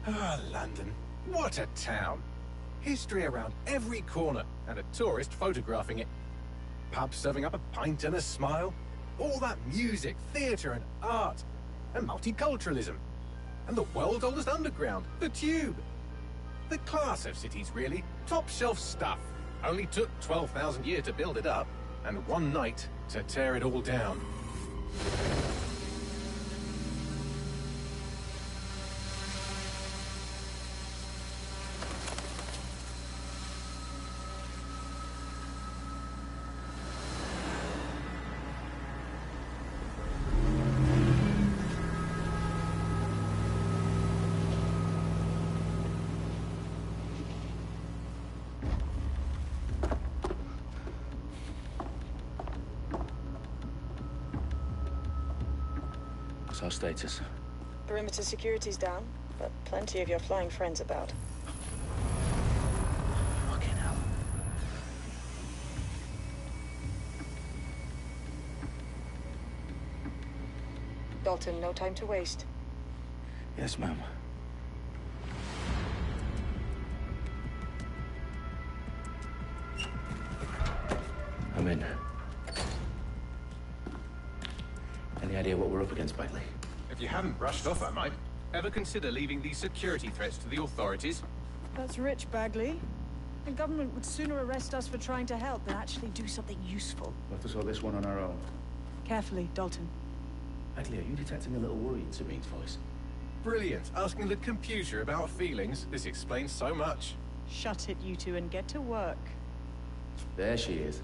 Ah, London. What a town. History around every corner, and a tourist photographing it. Pubs serving up a pint and a smile. All that music, theatre and art. And multiculturalism. And the world's oldest underground, the Tube. The class of cities, really. Top shelf stuff. Only took 12,000 years to build it up, and one night to tear it all down. What's our status? Perimeter security's down, but plenty of your flying friends about. Fucking hell. Dalton, no time to waste. Yes, ma'am. I'm in. Any idea what we're up against, Bagley? If you haven't brushed off, I might. Ever consider leaving these security threats to the authorities? That's rich, Bagley. The government would sooner arrest us for trying to help than actually do something useful. We'll have to sort this one on our own. Carefully, Dalton. Bagley, are you detecting a little worry in Sabine's voice? Brilliant. Asking the computer about feelings. This explains so much. Shut it, you two, and get to work. There she is.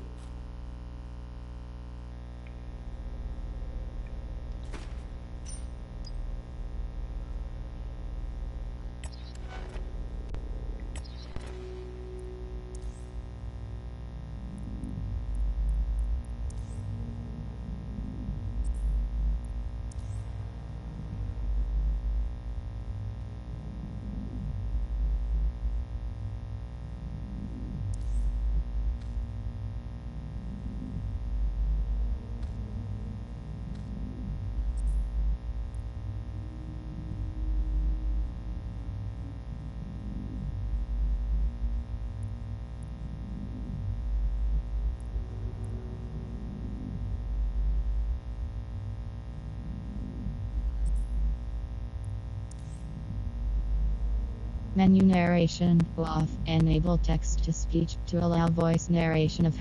Menu narration off. Enable text to speech to allow voice narration of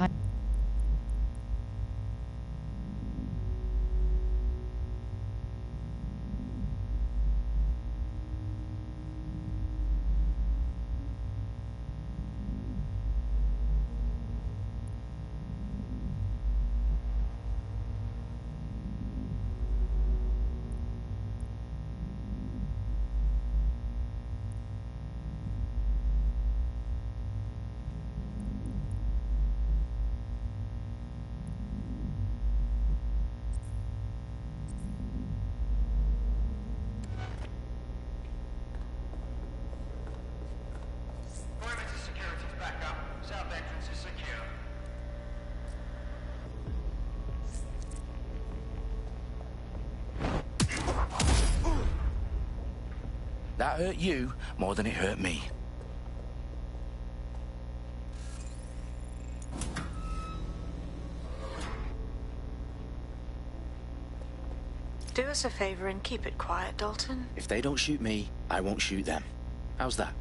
That hurt you more than it hurt me. Do us a favor and keep it quiet, Dalton. If they don't shoot me, I won't shoot them. How's that?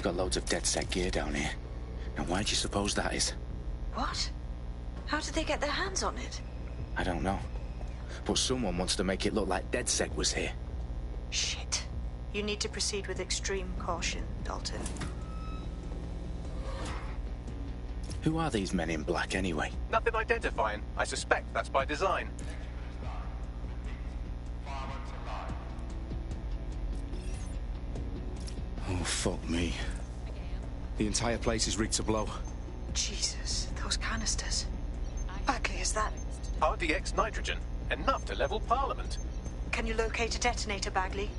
got loads of DedSec gear down here. Now, why do you suppose that is? What? How did they get their hands on it? I don't know. But someone wants to make it look like DedSec was here. Shit. You need to proceed with extreme caution, Dalton. Who are these men in black, anyway? Nothing identifying. I suspect that's by design. Oh, fuck me. The entire place is rigged to blow. Jesus, those canisters. Bagley, is that... RDX nitrogen. Enough to level Parliament. Can you locate a detonator, Bagley?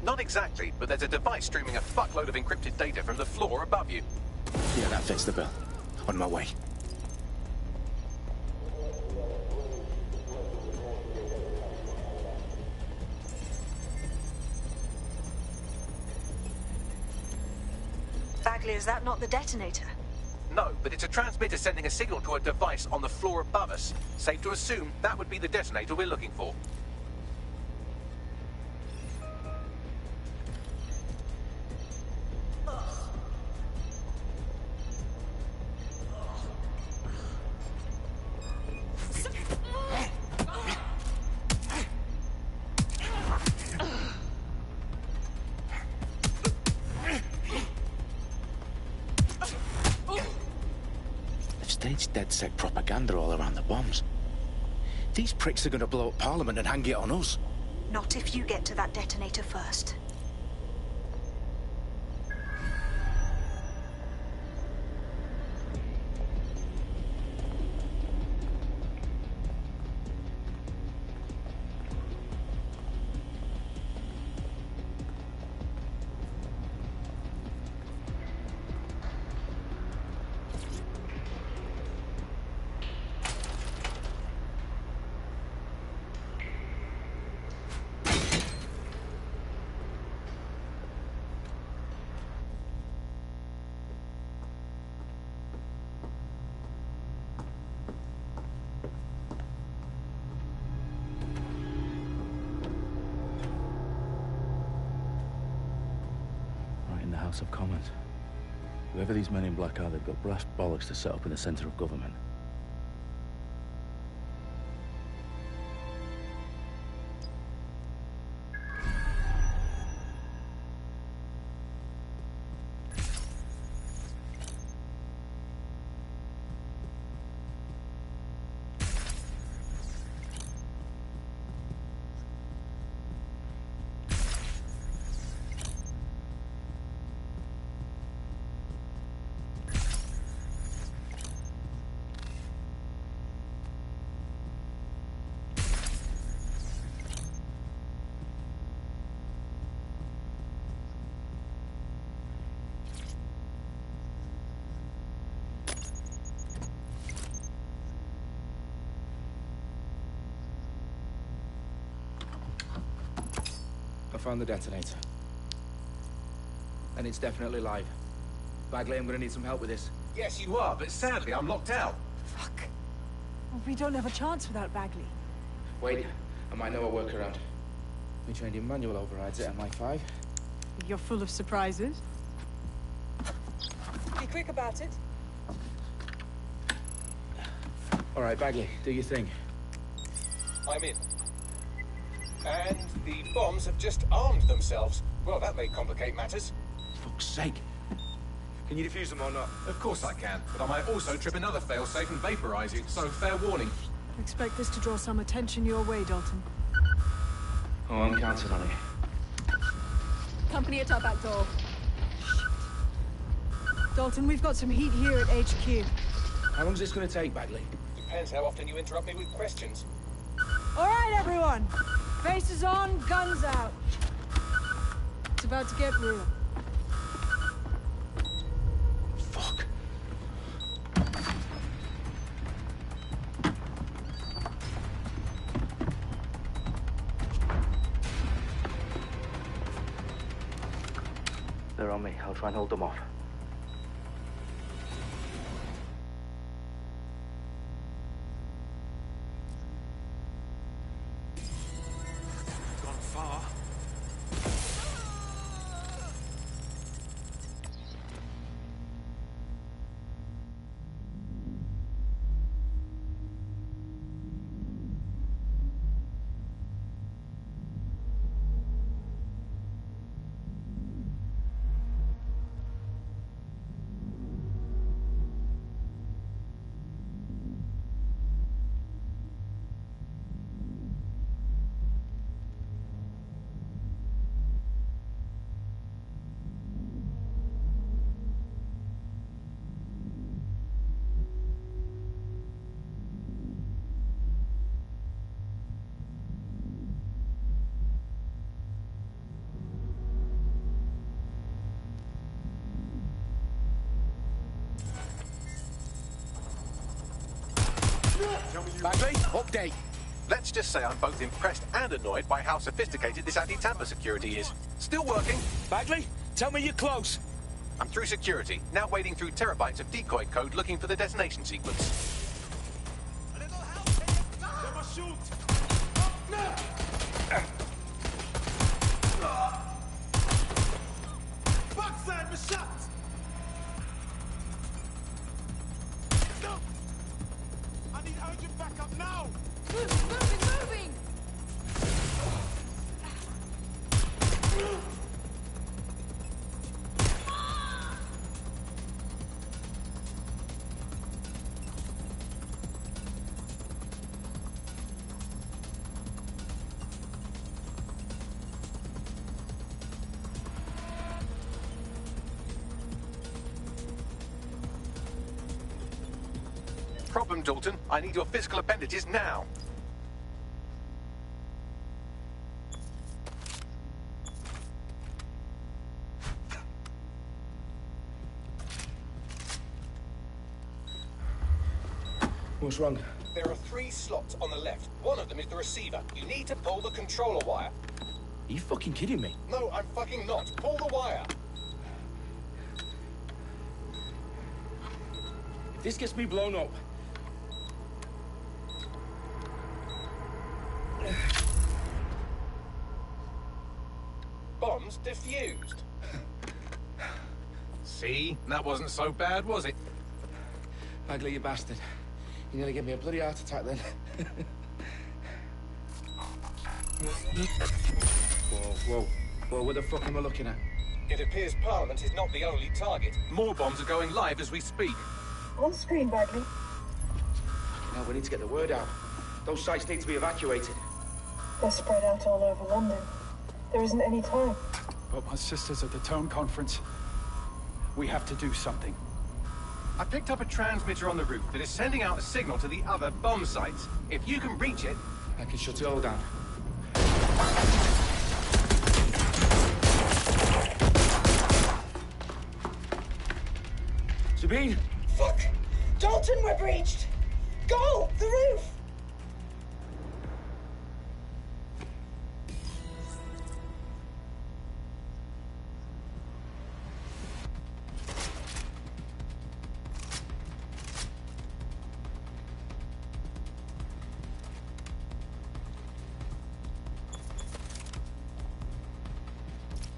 Not exactly, but there's a device streaming a fuckload of encrypted data from the floor above you. Yeah, that fits the bill. On my way. Bagley, is that not the detonator? No, but it's a transmitter sending a signal to a device on the floor above us. Safe to assume that would be the detonator we're looking for. Staged DedSec propaganda all around the bombs. These pricks are going to blow up Parliament and hang it on us. Not if you get to that detonator first. House of Commons. Whoever these men in black are, they've got brass bollocks to set up in the centre of government. I found the detonator. And it's definitely live. Bagley, I'm gonna need some help with this. Yes, you are, but sadly I'm locked out. Fuck. Well, we don't have a chance without Bagley. Wait, I might know a workaround. We trained in manual overrides at MI5. You're full of surprises. Be quick about it. All right, Bagley, do your thing. I'm in. And the bombs have just armed themselves. Well, that may complicate matters. Fuck's sake. Can you defuse them or not? Of course I can, but I might also trip another failsafe and vaporize you, so fair warning. Expect this to draw some attention your way, Dalton. Oh, I'm counting on it. Company at our back door. Dalton, we've got some heat here at HQ. How long is this gonna take, Bagley? Depends how often you interrupt me with questions. All right, everyone. Faces on, guns out. It's about to get real. Fuck. They're on me. I'll try and hold them off. Bagley, update. Let's just say I'm both impressed and annoyed by how sophisticated this anti-tamper security is. Still working. Bagley, tell me you're close. I'm through security, now wading through terabytes of decoy code looking for the detonation sequence. Moving! Problem, Dalton. I need your physical appendages now. What's wrong? There are 3 slots on the left. One of them is the receiver. You need to pull the controller wire. Are you fucking kidding me? No, I'm fucking not. Pull the wire. If this gets me blown up... Bombs defused. See? That wasn't so bad, was it? Bagley, you bastard. You nearly gave me a bloody heart attack then. Whoa, what the fuck am I looking at? It appears Parliament is not the only target. More bombs are going live as we speak. On screen, Bagley. Now we need to get the word out. Those sites need to be evacuated. They're spread out all over London. There isn't any time. But my sister's at the town conference. We have to do something. I picked up a transmitter on the roof that is sending out a signal to the other bomb sites. If you can reach it... I can shut it all down. Sabine! Fuck! Dalton, we're breached! Go! The roof!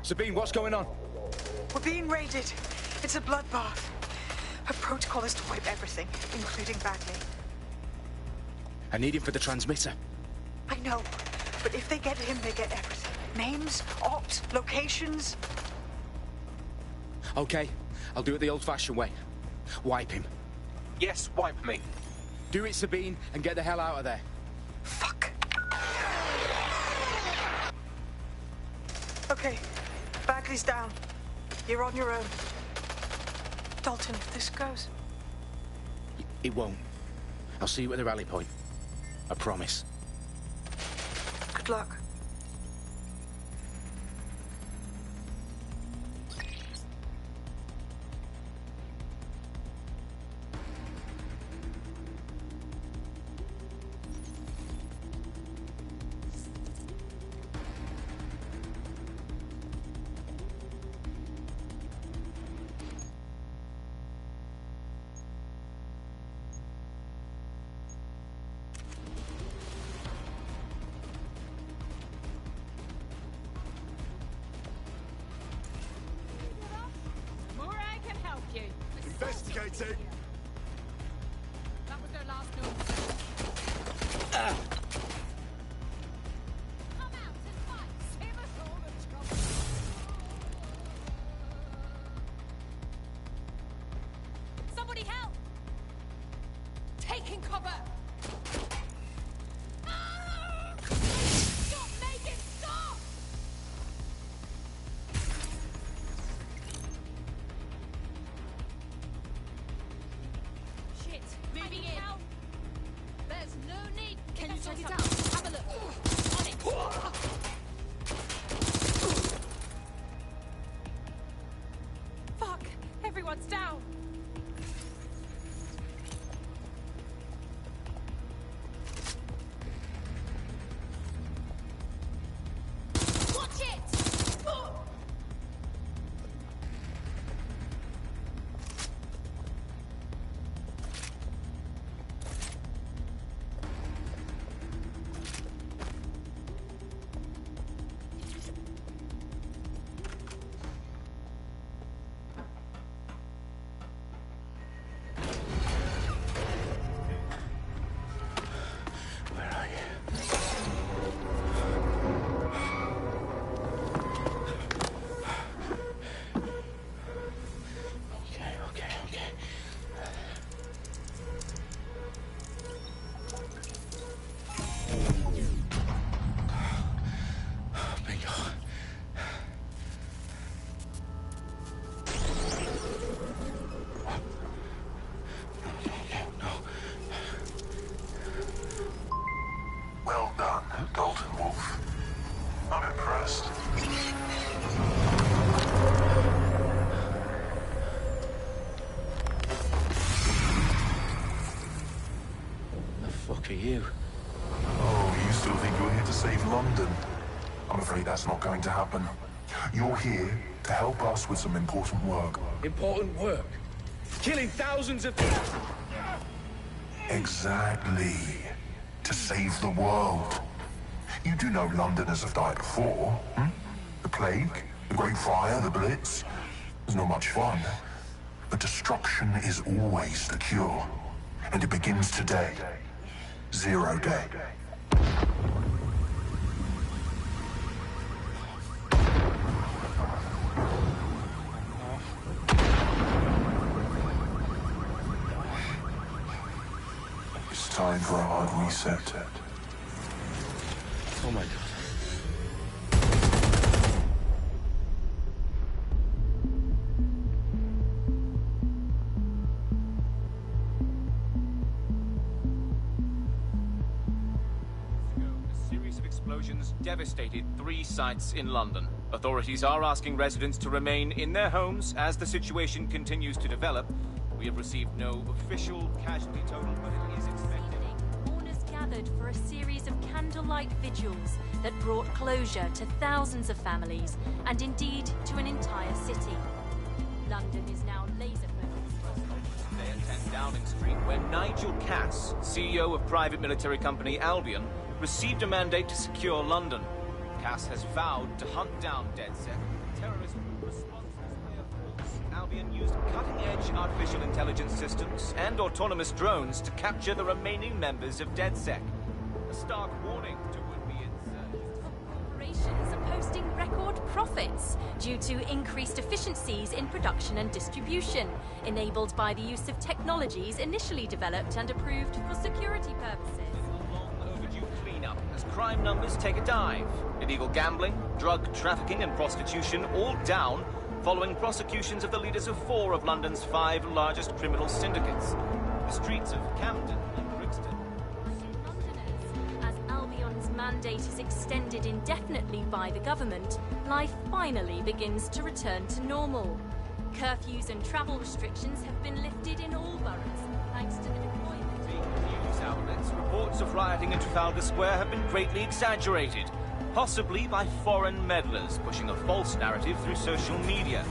Sabine, what's going on? We're being raided. It's a bloodbath. Her protocol is to wipe everything, including Bagley. I need him for the transmitter. I know, but if they get him, they get everything. Names, ops, locations. Okay, I'll do it the old-fashioned way. Wipe him. Yes, wipe me. Do it, Sabine, and get the hell out of there. Fuck. Okay, Bagley's down. You're on your own. Dalton, if this goes... It won't. I'll see you at the rally point. I promise. Good luck. Investigating. That was their last note. Come out and fight. Save us all the trouble. Somebody help! Taking cover! Stop! Make it stop! Shit! Moving in. There's no need. Can you check it out? Have a look. On it. Fuck! Everyone's down. you? Oh, you still think you're here to save London? I'm afraid that's not going to happen. You're here to help us with some important work. Important work? Killing thousands of people? Exactly. To save the world. You do know Londoners have died before, hmm? The Plague, the Great Fire, the Blitz. It's not much fun. But destruction is always the cure. And it begins today. Zero Day. It's time for a hard reset. Oh my God. Explosions devastated 3 sites in London. Authorities are asking residents to remain in their homes as the situation continues to develop. We have received no official casualty total, but it is expected. Mourners gathered for a series of candlelight vigils that brought closure to thousands of families and indeed to an entire city. London is now laser-focused. Today at 10 Downing Street, where Nigel Cass, CEO of private military company Albion, received a mandate to secure London. Cass has vowed to hunt down DedSec. Terrorist responses by a force. Albion used cutting-edge artificial intelligence systems and autonomous drones to capture the remaining members of DedSec. A stark warning to would-be insurgents. Corporations are posting record profits due to increased efficiencies in production and distribution, enabled by the use of technologies initially developed and approved for security purposes. As crime numbers take a dive. Illegal gambling, drug trafficking and prostitution all down following prosecutions of the leaders of 4 of London's 5 largest criminal syndicates. The streets of Camden and Brixton. Londoners, as Albion's mandate is extended indefinitely by the government, life finally begins to return to normal. Curfews and travel restrictions have been lifted in all boroughs, thanks to the deployment. News outlets, reports of rioting in Trafalgar Square have been greatly exaggerated, possibly by foreign meddlers pushing a false narrative through social media.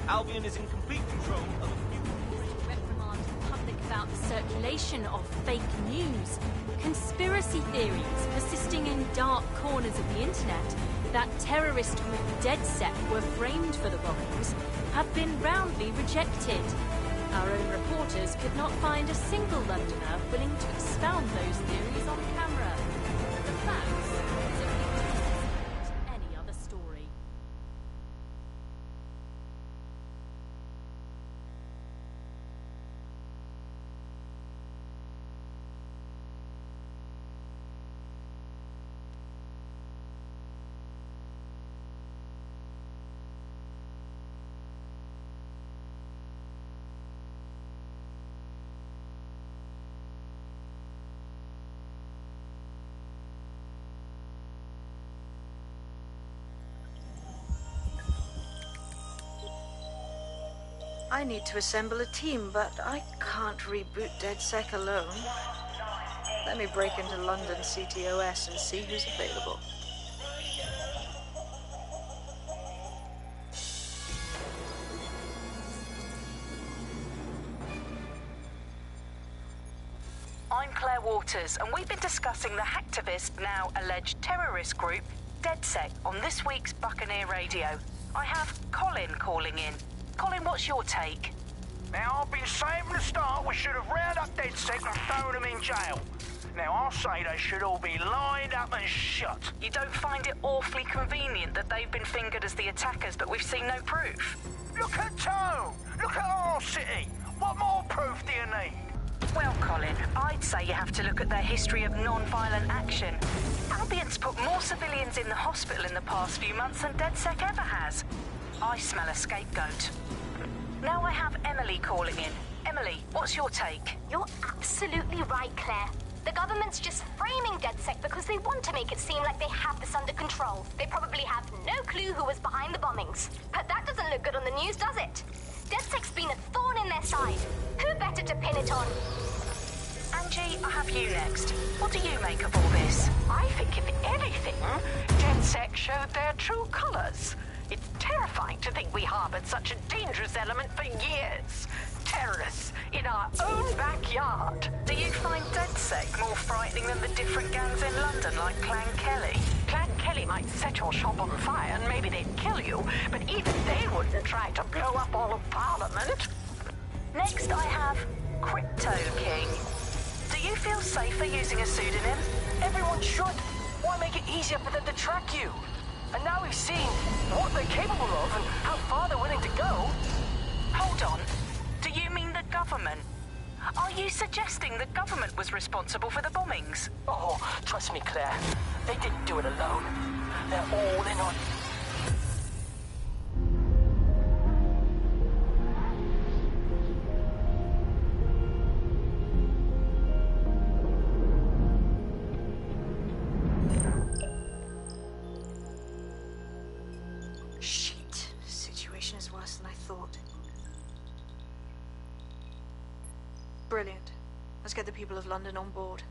Albion is in complete control of a reprimand the public about the circulation of fake news, conspiracy theories persisting in dark corners of the internet that terrorist group DedSec were framed for the bombings have been roundly rejected. Our own reporters could not find a single Londoner willing to expound those theories on camera. The facts simply any other story. I need to assemble a team, but I can't reboot DedSec alone. Let me break into London CTOS and see who's available. I'm Claire Waters, and we've been discussing the hacktivist, now alleged terrorist group, DedSec, on this week's Buccaneer Radio. I have Colin calling in. Colin, what's your take? Now, I've been saying from the start we should have rounded up DedSec and thrown them in jail. Now, I'll say they should all be lined up and shot. You don't find it awfully convenient that they've been fingered as the attackers, but we've seen no proof? Look at Tone! Look at our city! What more proof do you need? Well, Colin, I'd say you have to look at their history of non-violent action. Albion's put more civilians in the hospital in the past few months than DedSec ever has. I smell a scapegoat. Now I have Emily calling in. Emily, what's your take? You're absolutely right, Claire. The government's just framing DedSec because they want to make it seem like they have this under control. They probably have no clue who was behind the bombings. But that doesn't look good on the news, does it? DedSec's been a thorn in their side. Who better to pin it on? And PG, I have you next. What do you make of all this? I think, if anything, DedSec showed their true colors. It's terrifying to think we harbored such a dangerous element for years. Terrorists in our own backyard. Do you find DedSec more frightening than the different gangs in London, like Clan Kelly? Clan Kelly might set your shop on fire and maybe they'd kill you, but even they wouldn't try to blow up all of Parliament. Next I have Crypto King. Do you feel safer using a pseudonym? Everyone should. Why make it easier for them to track you? And now we've seen what they're capable of and how far they're willing to go. Hold on. Do you mean the government? Are you suggesting the government was responsible for the bombings? Oh, trust me, Claire. They didn't do it alone. They're all in on... Shit. Situation is worse than I thought. Brilliant. Let's get the people of London on board.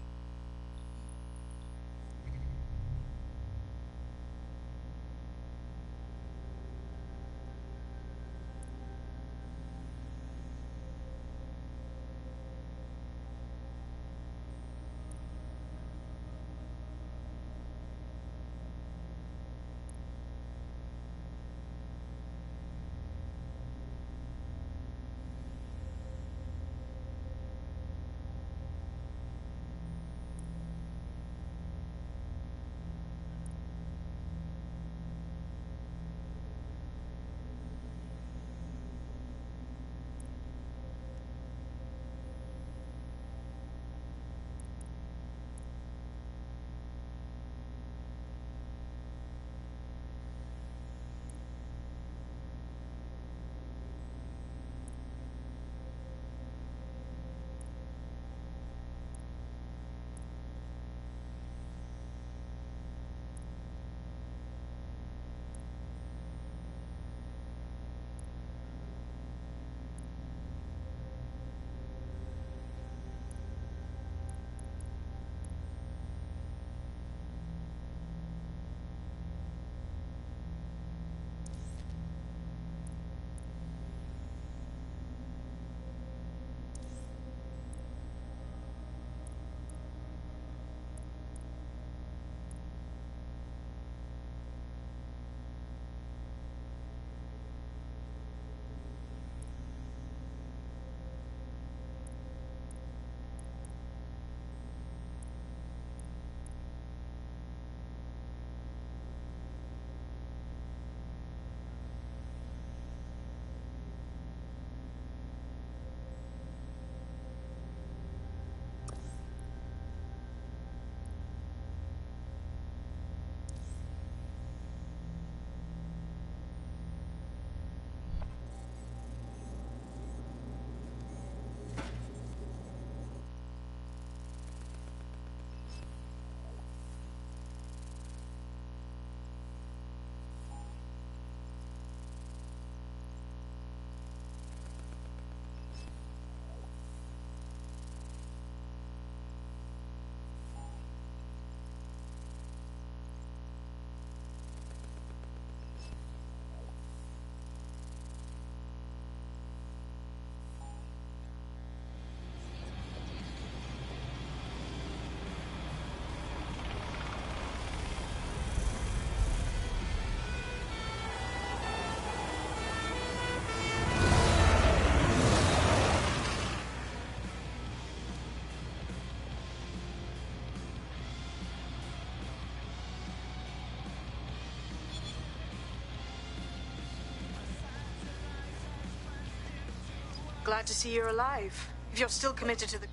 Glad to see you're alive. If you're still committed to the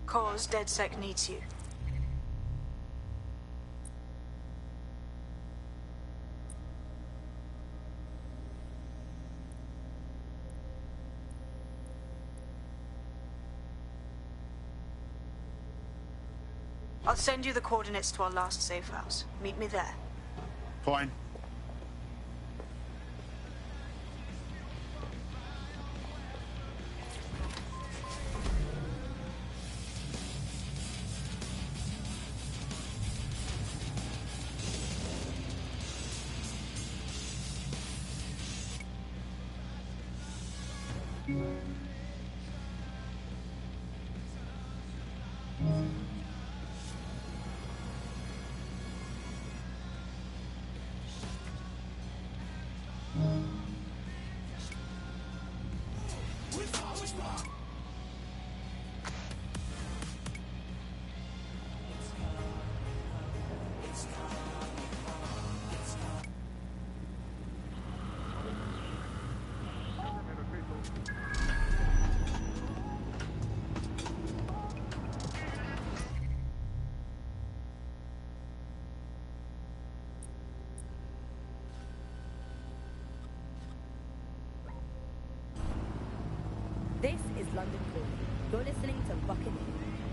cause, DedSec needs you. I'll send you the coordinates to our last safe house. Meet me there. Fine. This is London Calling. You're listening to Buccaneer,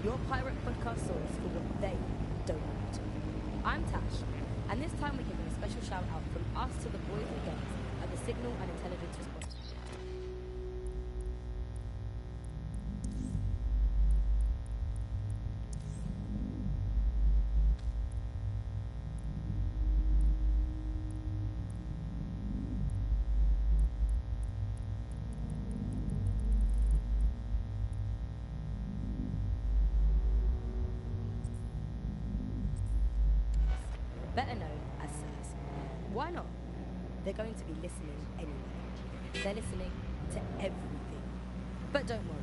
your pirate podcast source for what they don't want. I'm Tash, and this time we're giving a special shout out from us to the boys and girls at the Signal and Intelligence Response. Better known as Sirs. Why not? They're going to be listening anyway. They're listening to everything. But don't worry.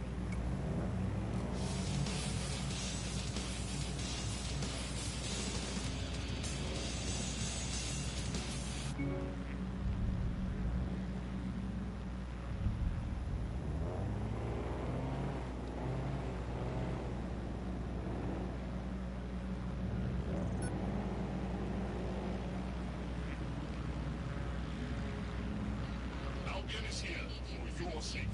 Albion is here for your safety.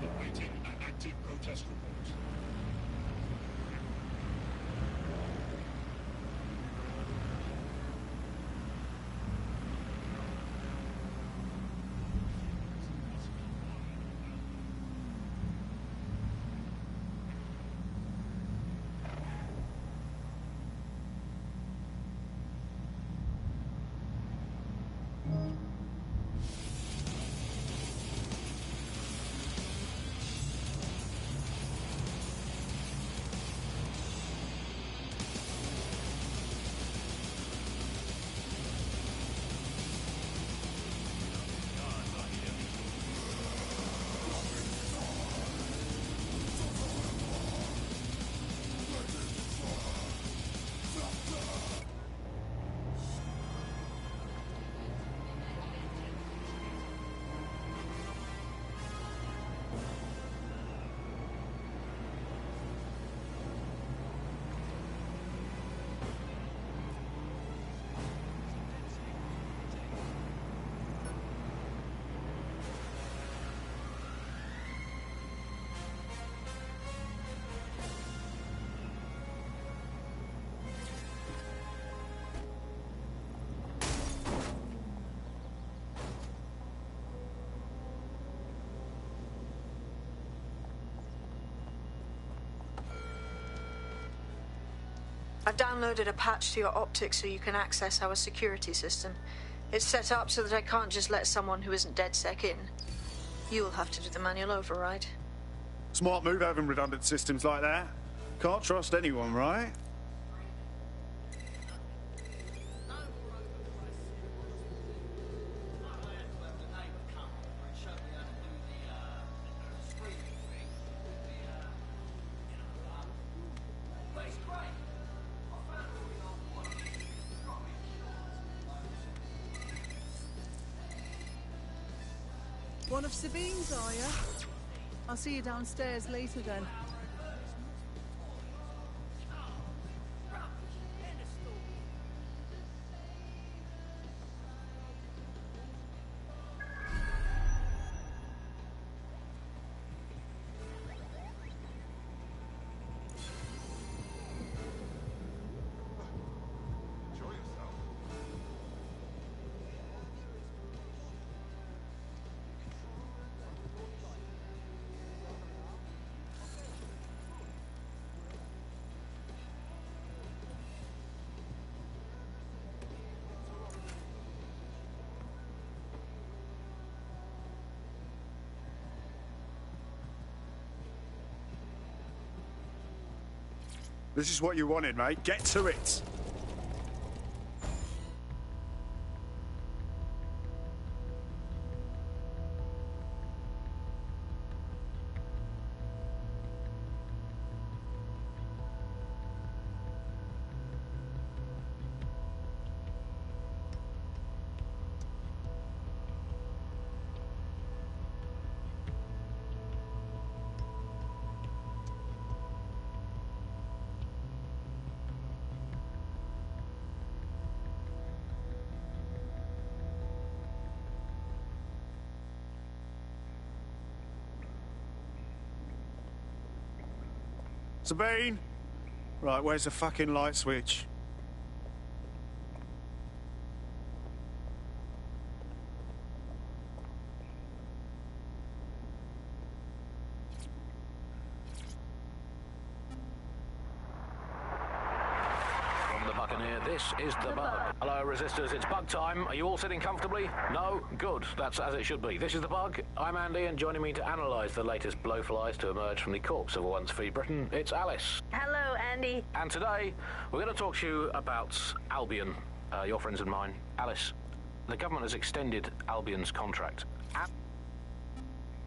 Awaiting an active protest report. I've downloaded a patch to your optics so you can access our security system. It's set up so that I can't just let someone who isn't DedSec in. You'll have to do the manual override. Smart move having redundant systems like that. Can't trust anyone, right? One of Sabine's, are you? I'll see you downstairs later then. This is what you wanted, mate. Get to it. Sabine? Right, where's the fucking light switch? From the Buccaneer, this is the Bug. Hello, Resistors, it's bug time. Are you all sitting comfortably? No? Good. That's as it should be. This is the Bug. I'm Andy, and joining me to analyse the latest blowflies to emerge from the corpse of a once free Britain, it's Alice. Hello, Andy. And today, we're going to talk to you about Albion, your friends and mine. Alice, the government has extended Albion's contract.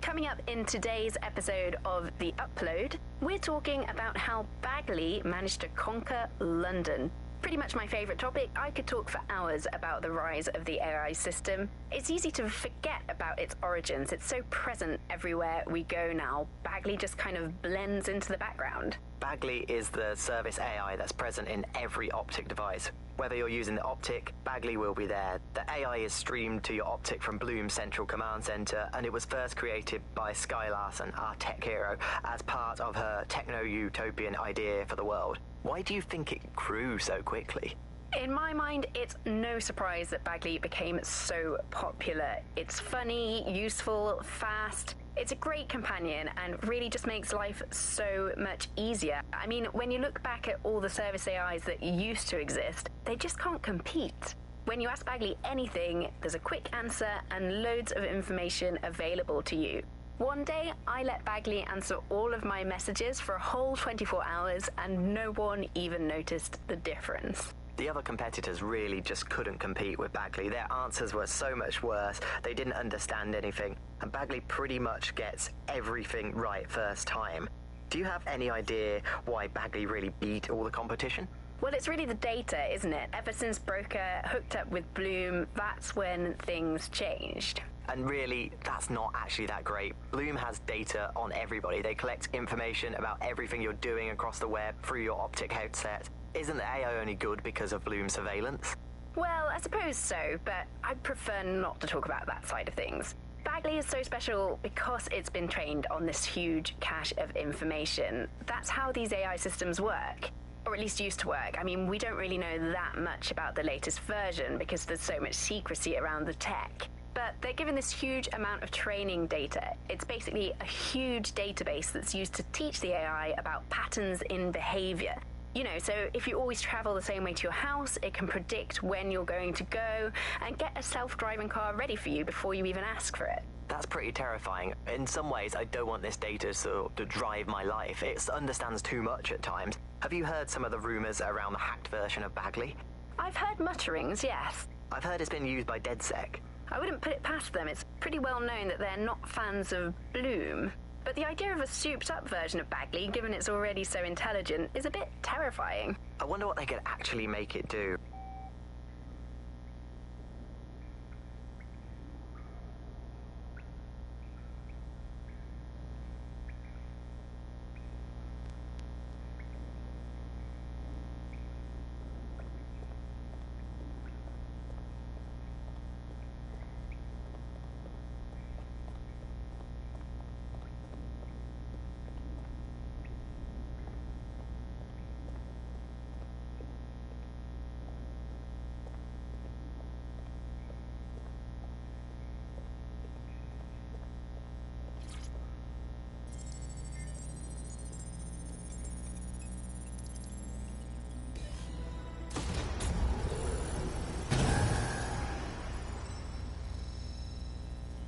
Coming up in today's episode of The Upload, we're talking about how Bagley managed to conquer London. Pretty much my favourite topic. I could talk for hours about the rise of the AI system. It's easy to forget about its origins. It's so present everywhere we go now. Bagley just kind of blends into the background. Bagley is the service AI that's present in every optic device. Whether you're using the optic, Bagley will be there. The AI is streamed to your optic from Bloom's central command center, and it was first created by Sky Larson, our tech hero, as part of her techno-utopian idea for the world. Why do you think it grew so quickly? In my mind, it's no surprise that Bagley became so popular. It's funny, useful, fast. It's a great companion and really just makes life so much easier. I mean, when you look back at all the service AIs that used to exist, they just can't compete. When you ask Bagley anything, there's a quick answer and loads of information available to you. One day, I let Bagley answer all of my messages for a whole 24 hours and no one even noticed the difference. The other competitors really just couldn't compete with Bagley. Their answers were so much worse. They didn't understand anything. And Bagley pretty much gets everything right first time. Do you have any idea why Bagley really beat all the competition? Well, it's really the data, isn't it? Ever since Broker hooked up with Bloom, that's when things changed. And really, that's not actually that great. Bloom has data on everybody. They collect information about everything you're doing across the web through your optic headset. Isn't the AI only good because of Bloom's surveillance? Well, I suppose so, but I'd prefer not to talk about that side of things. Bagley is so special because it's been trained on this huge cache of information. That's how these AI systems work. Or at least used to work. I mean, we don't really know that much about the latest version because there's so much secrecy around the tech. But they're given this huge amount of training data. It's basically a huge database that's used to teach the AI about patterns in behavior. You know, so if you always travel the same way to your house, it can predict when you're going to go and get a self-driving car ready for you before you even ask for it. That's pretty terrifying. In some ways, I don't want this data to drive my life. It understands too much at times. Have you heard some of the rumors around the hacked version of Bagley? I've heard mutterings, yes. I've heard it's been used by DedSec. I wouldn't put it past them. It's pretty well known that they're not fans of Bloom. But the idea of a souped-up version of Bagley, given it's already so intelligent, is a bit terrifying. I wonder what they could actually make it do.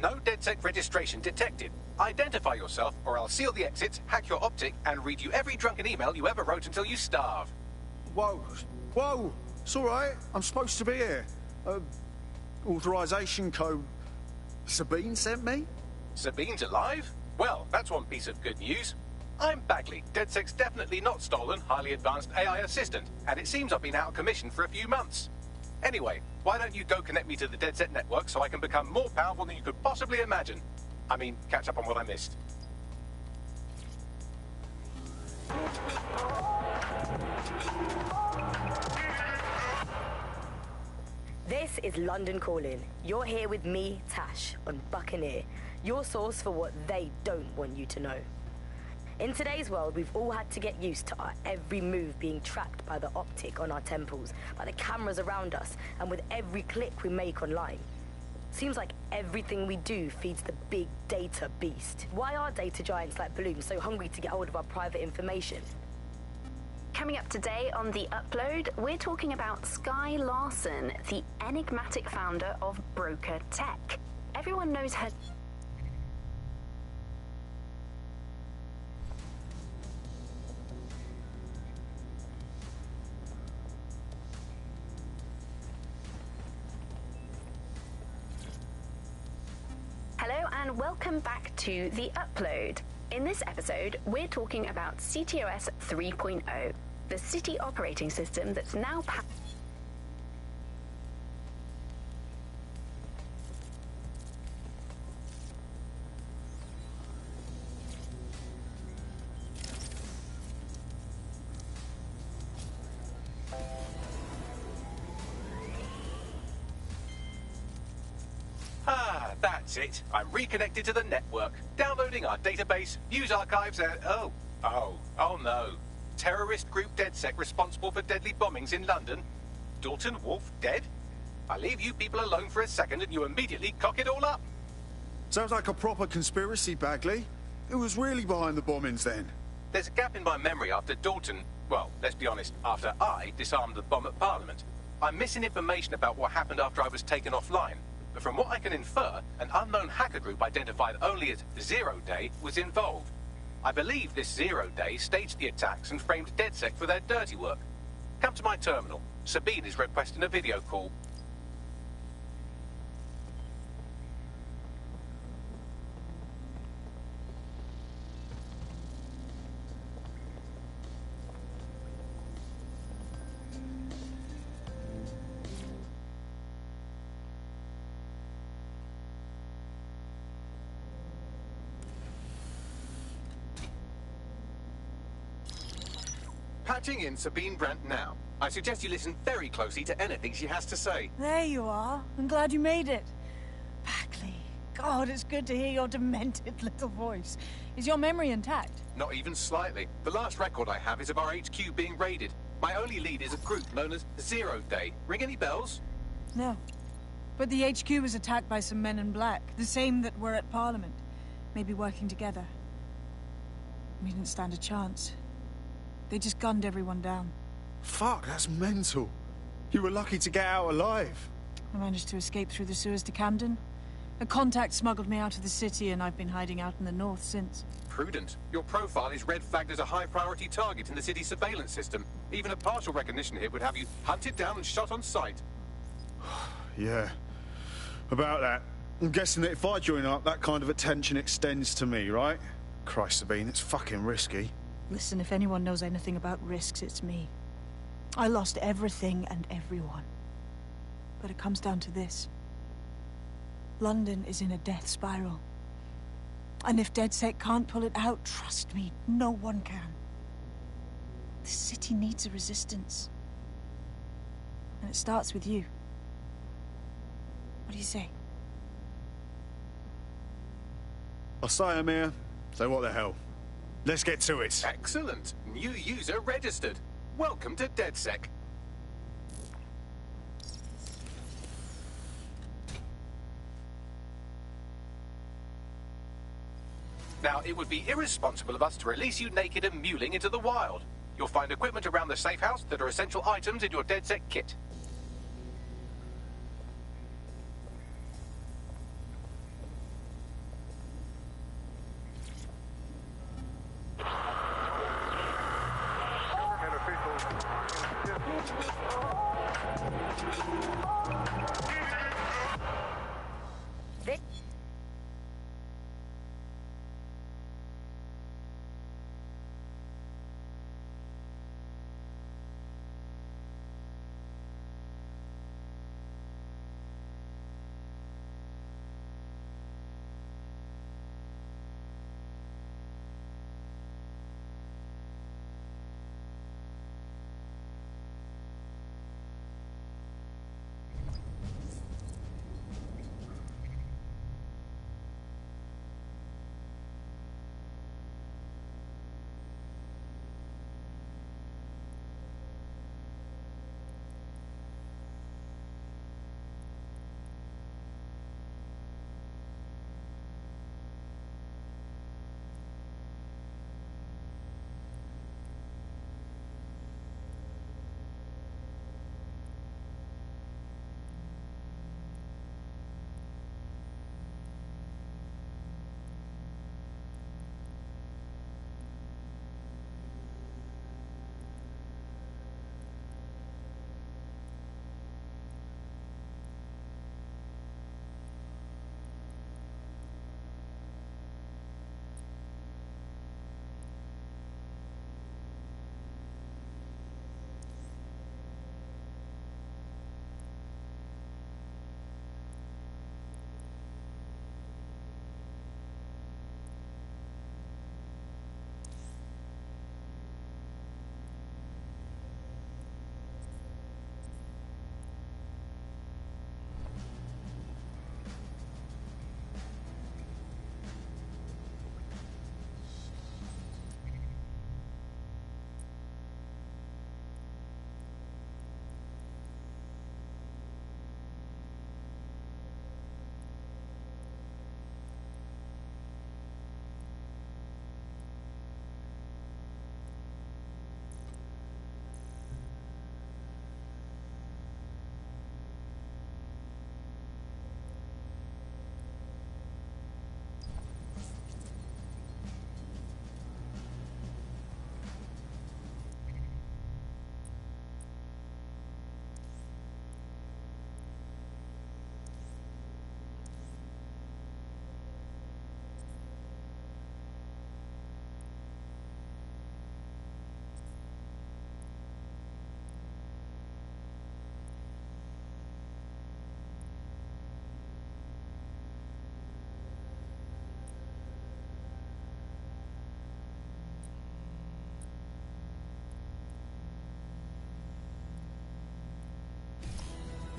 No DedSec registration detected. Identify yourself, or I'll seal the exits, hack your optic, and read you every drunken email you ever wrote until you starve. Whoa. Whoa. It's all right. I'm supposed to be here. Authorization code... Sabine sent me? Sabine's alive? Well, that's one piece of good news. I'm Bagley, DedSec's definitely not stolen, highly advanced AI assistant, and it seems I've been out of commission for a few months. Anyway, why don't you go connect me to the DedSec network so I can become more powerful than you could possibly imagine? I mean, catch up on what I missed. This is London Calling. You're here with me, Tash, on Buccaneer, your source for what they don't want you to know. In today's world, we've all had to get used to our every move being tracked by the optic on our temples, by the cameras around us, and with every click we make online. Seems like everything we do feeds the big data beast. Why are data giants like Bloom so hungry to get hold of our private information? Coming up today on The Upload, we're talking about Skye Larson, the enigmatic founder of Broker Tech. Everyone knows her... Hello and welcome back to The Upload. In this episode, we're talking about CTOS 3.0, the city operating system that's now That's it. I'm reconnected to the network, downloading our database, news archives, and... Oh no. Terrorist group DedSec responsible for deadly bombings in London. Dalton Wolf dead? I leave you people alone for a second and you immediately cock it all up. Sounds like a proper conspiracy, Bagley. Who was really behind the bombings then? There's a gap in my memory after Dalton... Well, let's be honest, after I disarmed the bomb at Parliament. I'm missing information about what happened after I was taken offline. But from what I can infer, an unknown hacker group identified only as Zero Day was involved. I believe this Zero Day staged the attacks and framed DedSec for their dirty work. Come to my terminal. Sabine is requesting a video call. Patching in Sabine Brandt now. I suggest you listen very closely to anything she has to say. There you are. I'm glad you made it. Bagley, God, it's good to hear your demented little voice. Is your memory intact? Not even slightly. The last record I have is of our HQ being raided. My only lead is a group known as Zero Day. Ring any bells? No. But the HQ was attacked by some men in black, the same that were at Parliament. Maybe working together. We didn't stand a chance. They just gunned everyone down. Fuck, that's mental. You were lucky to get out alive. I managed to escape through the sewers to Camden. A contact smuggled me out of the city and I've been hiding out in the north since. Prudent. Your profile is red flagged as a high-priority target in the city's surveillance system. Even a partial recognition hit would have you hunted down and shot on sight. Yeah. About that. I'm guessing that if I join up, that kind of attention extends to me, right? Christ, Sabine, it's fucking risky. Listen, if anyone knows anything about risks, it's me. I lost everything and everyone. But it comes down to this. London is in a death spiral. And if DedSec can't pull it out, trust me, no one can. The city needs a resistance. And it starts with you. What do you say? I'll say, Amir. So what the hell? Let's get to it. Excellent. New user registered. Welcome to DedSec. Now, it would be irresponsible of us to release you naked and mewling into the wild. You'll find equipment around the safe house that are essential items in your DedSec kit.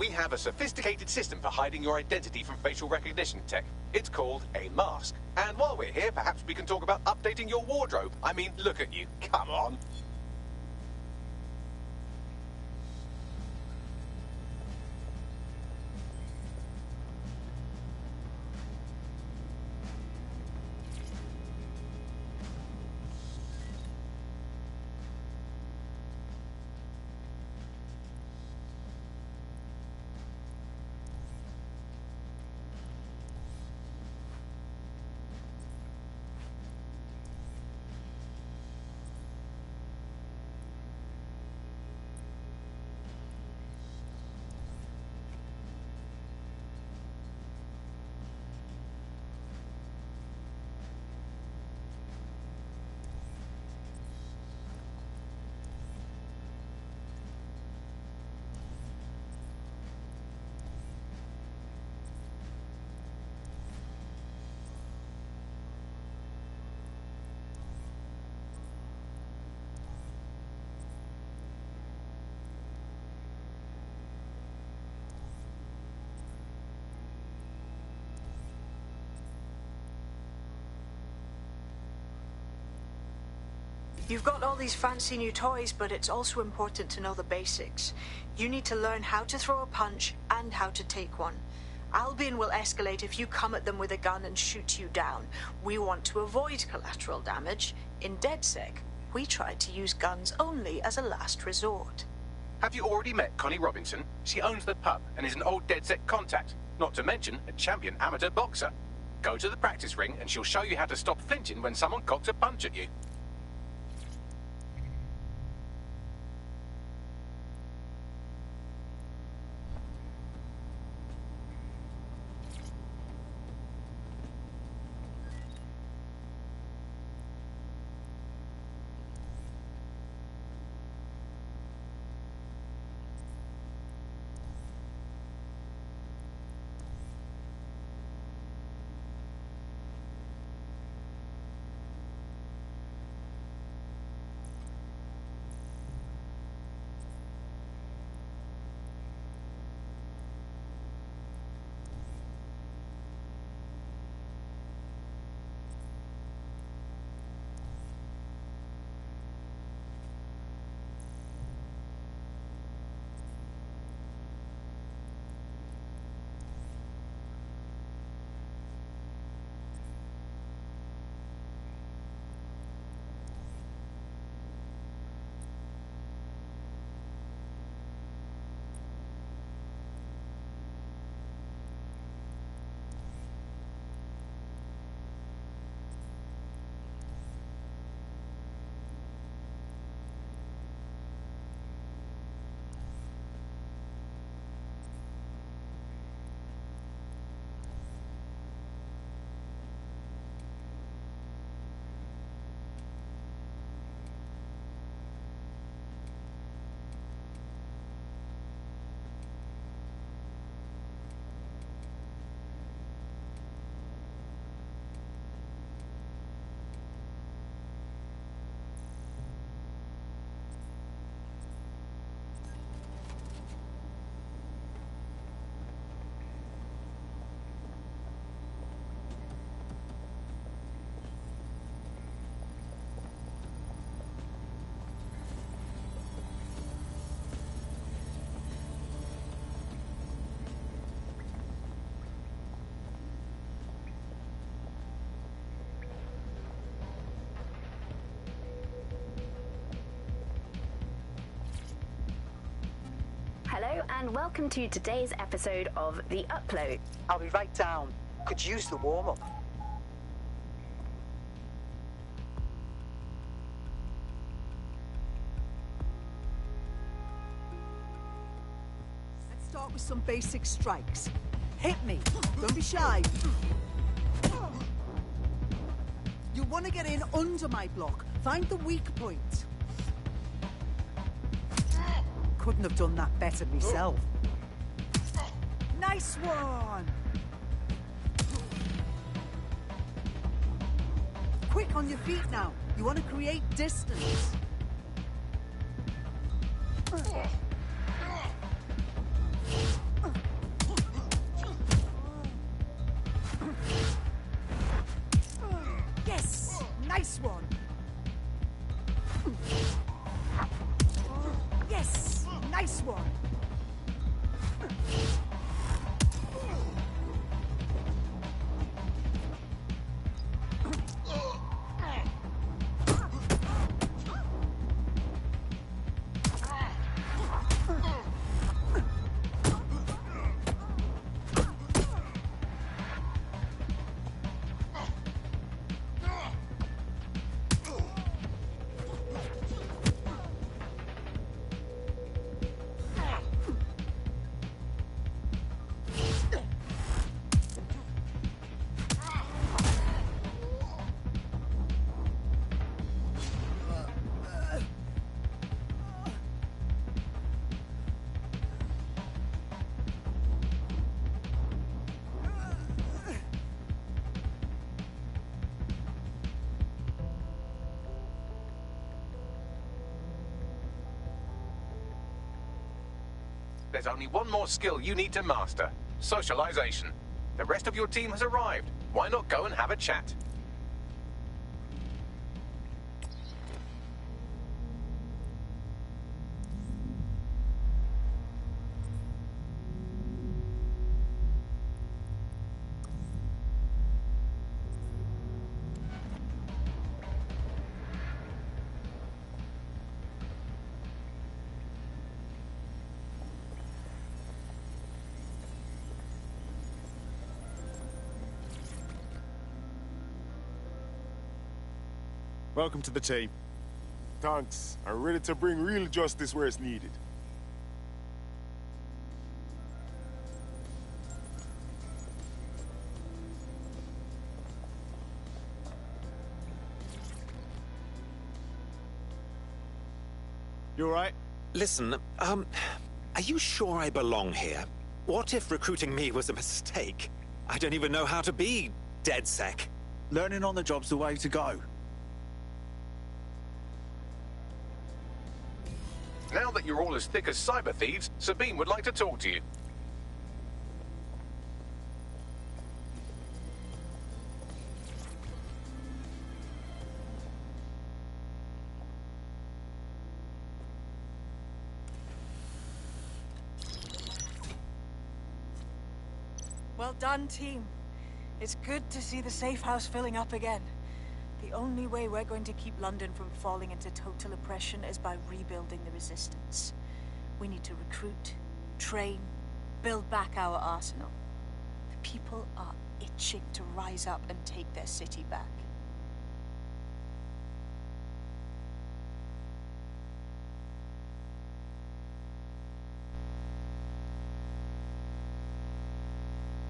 we have a sophisticated system for hiding your identity from facial recognition tech. It's called a mask. And while we're here, perhaps we can talk about updating your wardrobe. I mean, look at you. Come on. You've got all these fancy new toys, but it's also important to know the basics. You need to learn how to throw a punch and how to take one. Albion will escalate if you come at them with a gun and shoot you down. We want to avoid collateral damage. In DedSec, we tried to use guns only as a last resort. Have you already met Connie Robinson? She owns the pub and is an old DedSec contact, not to mention a champion amateur boxer. Go to the practice ring and she'll show you how to stop flinching when someone cocks a punch at you. Hello and welcome to today's episode of The Upload. I'll be right down. Could use the warm-up. Let's start with some basic strikes. Hit me. Don't be shy. You want to get in under my block. Find the weak point. Couldn't have done that better myself. Nice one! Quick on your feet now. You want to create distance. one. Yes, nice one. There's only one more skill you need to master. Socialization. The rest of your team has arrived. Why not go and have a chat? Welcome to the team. Thanks. I'm ready to bring real justice where it's needed. You all right? Listen, are you sure I belong here? What if recruiting me was a mistake? I don't even know how to be DedSec. Learning on the job's the way to go. Now that you're all as thick as cyber thieves, Sabine would like to talk to you. Well done, team. It's good to see the safe house filling up again. The only way we're going to keep London from falling into total oppression is by rebuilding the resistance. We need to recruit, train, build back our arsenal. The people are itching to rise up and take their city back.